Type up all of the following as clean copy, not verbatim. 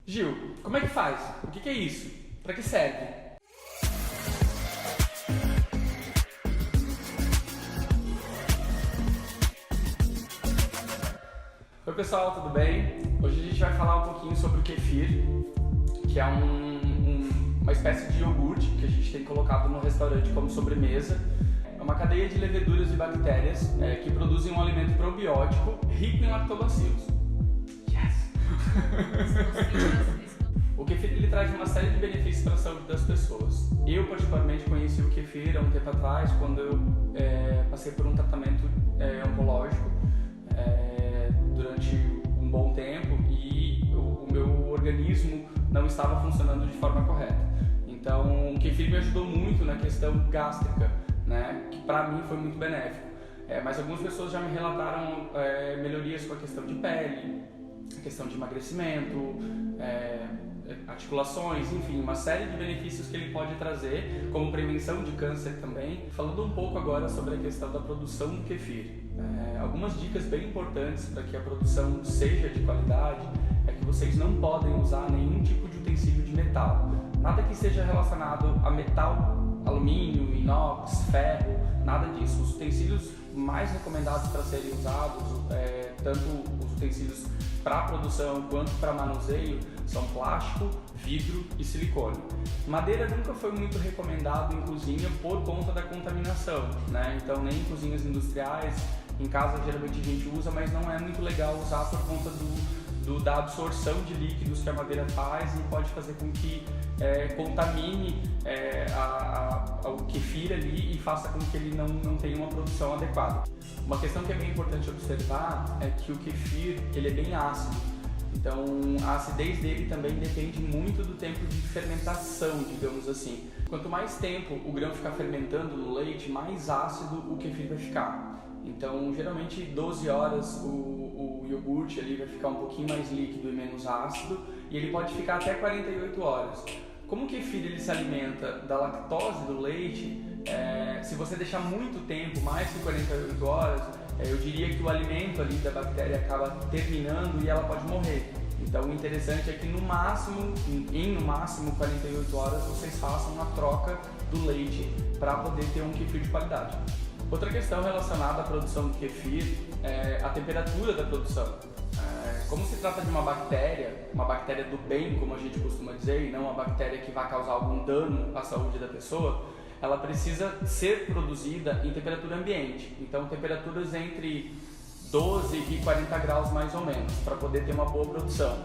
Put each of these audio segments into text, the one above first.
Gil, como é que faz? O que é isso? Para que serve? Oi pessoal, tudo bem? Hoje a gente vai falar um pouquinho sobre o kefir, que é uma espécie de iogurte que a gente tem colocado no restaurante como sobremesa. É uma cadeia de leveduras e bactérias que produzem um alimento probiótico rico em lactobacilos. Yes! O kefir ele traz uma série de benefícios para a saúde das pessoas. Eu particularmente conheci o kefir há um tempo atrás, quando eu passei por um tratamento oncológico durante um bom tempo e o meu organismo não estava funcionando de forma correta. Então o kefir me ajudou muito na questão gástrica, né, que para mim foi muito benéfico. Mas algumas pessoas já me relataram melhorias com a questão de pele, a questão de emagrecimento, articulações, enfim, uma série de benefícios que ele pode trazer, como prevenção de câncer também. Falando um pouco agora sobre a questão da produção do kefir. Algumas dicas bem importantes para que a produção seja de qualidade é que vocês não podem usar nenhum tipo de utensílio de metal. Nada que seja relacionado a metal, alumínio, inox, ferro, nada disso. Os utensílios mais recomendados para serem usados, tanto os utensílios para produção quanto para manuseio, são plástico, vidro e silicone. Madeira nunca foi muito recomendado em cozinha por conta da contaminação, né? Então nem em cozinhas industriais, em casa geralmente a gente usa, mas não é muito legal usar por conta da absorção de líquidos que a madeira faz e pode fazer com que contamine o kefir ali e faça com que ele não tenha uma produção adequada. Uma questão que é bem importante observar é que o kefir ele é bem ácido, então a acidez dele também depende muito do tempo de fermentação, digamos assim. Quanto mais tempo o grão ficar fermentando no leite, mais ácido o kefir vai ficar. Então, geralmente 12 horas o iogurte ali vai ficar um pouquinho mais líquido e menos ácido, e ele pode ficar até 48 horas. Como o kefir ele se alimenta da lactose do leite, se você deixar muito tempo, mais que 48 horas, eu diria que o alimento ali da bactéria acaba terminando e ela pode morrer. Então o interessante é que no máximo 48 horas vocês façam a troca do leite para poder ter um kefir de qualidade. Outra questão relacionada à produção do kefir é a temperatura da produção. Como se trata de uma bactéria do bem, como a gente costuma dizer, e não uma bactéria que vai causar algum dano à saúde da pessoa, ela precisa ser produzida em temperatura ambiente. Então temperaturas entre 12 e 40 graus mais ou menos, para poder ter uma boa produção.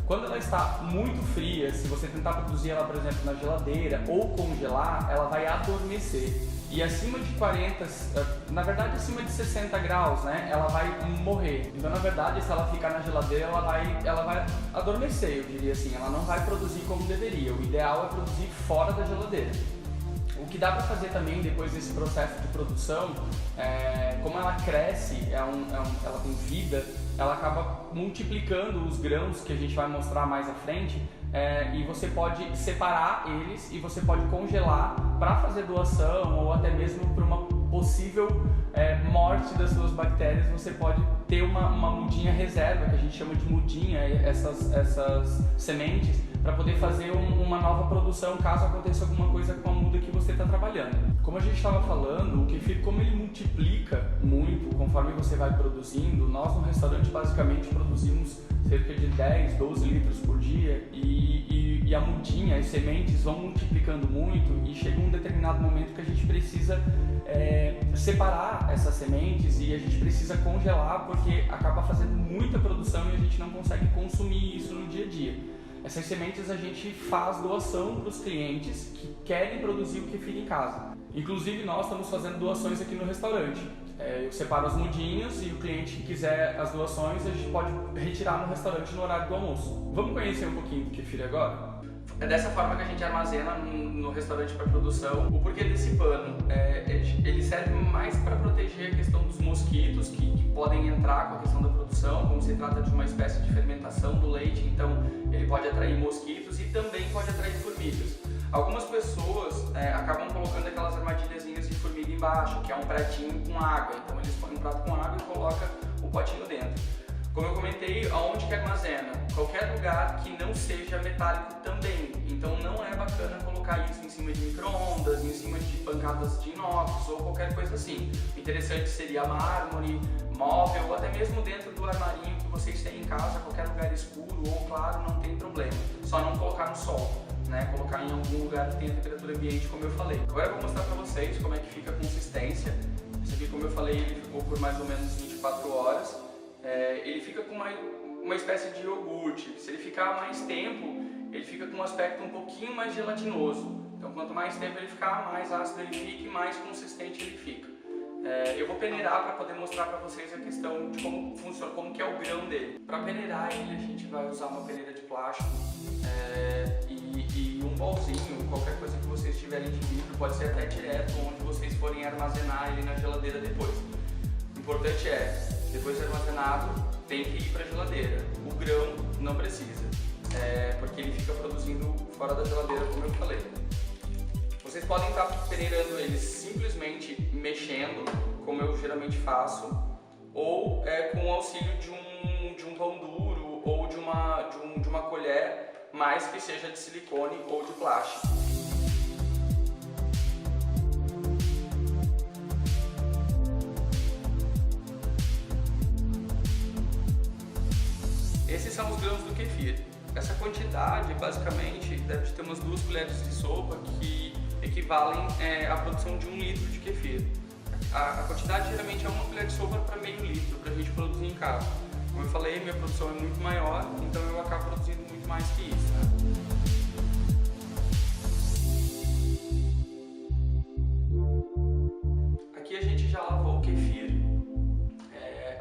Quando ela está muito fria, se você tentar produzir ela, por exemplo, na geladeira ou congelar, ela vai adormecer. E acima de 40, na verdade acima de 60 graus, né, ela vai morrer. Então, na verdade, se ela ficar na geladeira, ela vai adormecer, eu diria assim. Ela não vai produzir como deveria. O ideal é produzir fora da geladeira. O que dá para fazer também depois desse processo de produção, como ela cresce, ela tem vida, ela acaba multiplicando os grãos que a gente vai mostrar mais à frente, e você pode separar eles e você pode congelar para fazer doação ou até mesmo para uma possível morte das suas bactérias. Você pode ter uma mudinha reserva, que a gente chama de mudinha, essas sementes, para poder fazer uma nova produção caso aconteça alguma coisa com a muda que você está trabalhando. Como a gente estava falando, o kefir, como ele multiplica muito conforme você vai produzindo, nós no restaurante basicamente produzimos cerca de 10, 12 litros por dia e a mudinha, as sementes vão multiplicando muito e chega um determinado momento que a gente precisa separar essas sementes e a gente precisa congelar porque acaba fazendo muita produção e a gente não consegue consumir isso no dia a dia. Essas sementes a gente faz doação para os clientes que querem produzir o kefir em casa. Inclusive nós estamos fazendo doações aqui no restaurante. Eu separo as mudinhas e o cliente que quiser as doações a gente pode retirar no restaurante no horário do almoço. Vamos conhecer um pouquinho do kefir agora? É dessa forma que a gente armazena no restaurante para produção. O porquê desse pano? Ele serve mais para proteger a questão dos mosquitos que podem entrar com a questão da produção, como se trata de uma espécie de fermentação do leite, então ele pode atrair mosquitos e também pode atrair formigas. Algumas pessoas acabam colocando aquelas armadilhazinhas de formiga embaixo, que é um pratinho com água, então eles põem um prato com água e colocam o potinho dentro. Como eu comentei, aonde que armazena? Qualquer lugar que não seja metálico também. Então não é bacana colocar isso em cima de micro-ondas, em cima de bancadas de inox ou qualquer coisa assim. O interessante seria mármore, móvel ou até mesmo dentro do armarinho que vocês têm em casa, qualquer lugar escuro ou claro, não tem problema. Só não colocar no sol, né? Colocar em algum lugar que tenha temperatura ambiente, como eu falei. Agora eu vou mostrar para vocês como é que fica a consistência. Esse aqui, como eu falei, ele ficou por mais ou menos 24 horas. Ele fica com uma espécie de iogurte. Se ele ficar mais tempo, ele fica com um aspecto um pouquinho mais gelatinoso. Então quanto mais tempo ele ficar, mais ácido ele fica e mais consistente ele fica. Eu vou peneirar para poder mostrar para vocês a questão de como funciona, como que é o grão dele. Para peneirar ele, a gente vai usar uma peneira de plástico e um bolzinho, qualquer coisa que vocês tiverem de vidro, pode ser até direto onde vocês forem armazenar ele na geladeira depois. O importante depois de armazenado, tem que ir para a geladeira. O grão não precisa, porque ele fica produzindo fora da geladeira, como eu falei. Vocês podem estar peneirando ele simplesmente mexendo, como eu geralmente faço, ou com o auxílio de um pão duro ou de uma colher, mas que seja de silicone ou de plástico. Esses são os grãos do kefir. Essa quantidade, basicamente, deve ter umas 2 colheres de sopa que equivalem à produção de 1 litro de kefir. A quantidade geralmente é 1 colher de sopa para meio litro para a gente produzir em casa. Como eu falei, minha produção é muito maior, então eu acabo produzindo muito mais que isso, né? Aqui a gente já lavou o kefir.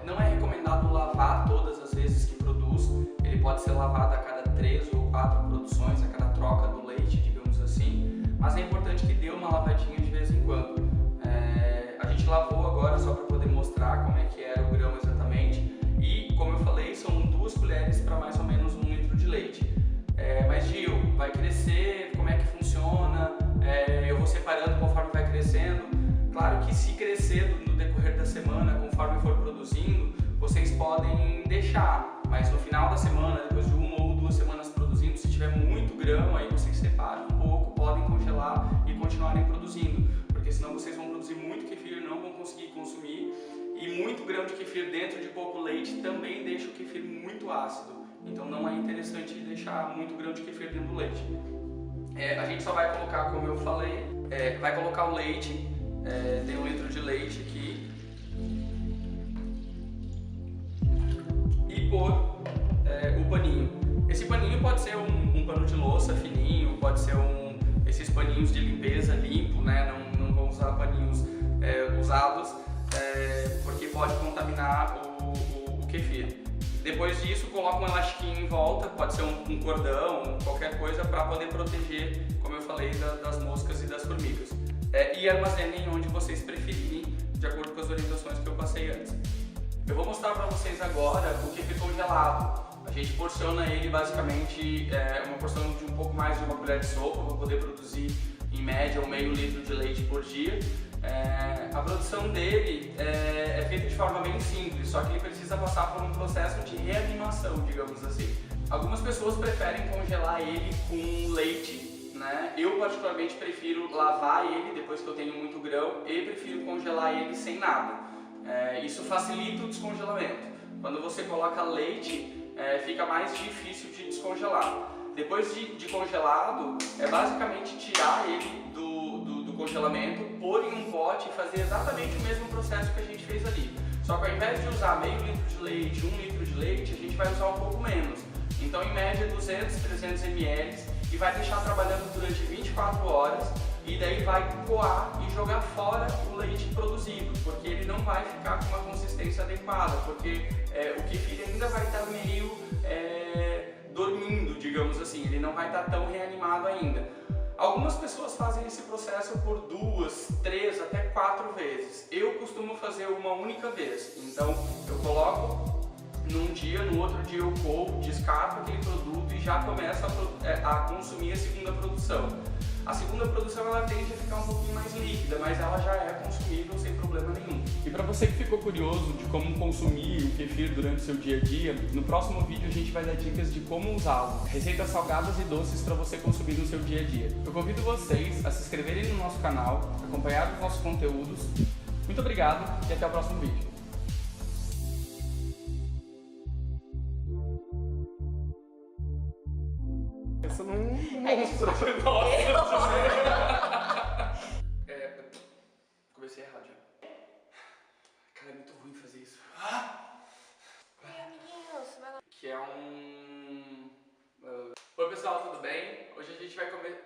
Não é recomendado lavar todas as vezes que produz. Ele pode ser lavado a cada 3 ou 4 produções, a cada troca do leite, digamos assim. Mas é importante que dê uma lavadinha de vez em quando. A gente lavou agora só para poder mostrar como é que era o grão exatamente. E, como eu falei, são 2 colheres para mais ou menos 1 litro de leite. Mas, Gil, vai crescer? Como é que funciona? Eu vou separando conforme vai crescendo. Claro que se crescer no decorrer da semana, conforme for produzindo, vocês podem deixar. Mas no final da semana, depois de 1 ou 2 semanas produzindo, se tiver muito grão, aí vocês separam um pouco, podem congelar e continuarem produzindo. Porque senão vocês vão produzir muito kefir e não vão conseguir consumir. E muito grão de kefir dentro de pouco leite também deixa o kefir muito ácido. Então não é interessante deixar muito grão de kefir dentro do leite. A gente só vai colocar, como eu falei, vai colocar o leite. Tem 1 litro de leite aqui. E pôr o paninho. Esse paninho pode ser um pano de louça fininho, pode ser esses paninhos de limpeza limpo, né? Não vou usar paninhos usados, porque pode contaminar o kefir. Depois disso, coloca um elastiquinho em volta, pode ser um cordão, qualquer coisa para poder proteger, como eu falei, das moscas e das formigas. E armazenem onde vocês preferirem, de acordo com as orientações que eu passei antes. Eu vou mostrar para vocês agora o kefir congelado. A gente porciona ele basicamente uma porção de um pouco mais de 1 colher de sopa para poder produzir em média 1/2 litro de leite por dia. A produção dele é feita de forma bem simples, só que ele precisa passar por um processo de reanimação, digamos assim. Algumas pessoas preferem congelar ele com leite, né? Eu particularmente prefiro lavar ele depois que eu tenho muito grão e prefiro congelar ele sem nada. Isso facilita o descongelamento. Quando você coloca leite, fica mais difícil de descongelar. Depois de congelado, é basicamente tirar ele do congelamento, pôr em um pote e fazer exatamente o mesmo processo que a gente fez ali. Só que ao invés de usar meio litro de leite, 1 litro de leite, a gente vai usar um pouco menos. Então, em média, 200, 300 ml e vai deixar trabalhando durante 24 horas e daí vai coar e jogar fora o leite produzido, porque ele não vai ficar com uma consistência adequada, porque o kefir ainda vai estar meio dormindo, digamos assim, ele não vai estar tão reanimado ainda. Algumas pessoas fazem esse processo por 2, 3, até 4 vezes. Eu costumo fazer uma única vez, então eu coloco num dia, no outro dia eu corro, descarto aquele produto e já começo a consumir a segunda produção. A segunda produção ela tende a ficar um pouquinho mais líquida, mas ela já é consumível sem problema nenhum. E para você que ficou curioso de como consumir o kefir durante o seu dia a dia, no próximo vídeo a gente vai dar dicas de como usá-lo, receitas salgadas e doces para você consumir no seu dia a dia. Eu convido vocês a se inscreverem no nosso canal, acompanhar os nossos conteúdos. Muito obrigado e até o próximo vídeo. Pensa num monstro. Nossa, comecei errado já. Cara, é muito ruim fazer isso. Que é um... Oi pessoal, tudo bem? Hoje a gente vai comer...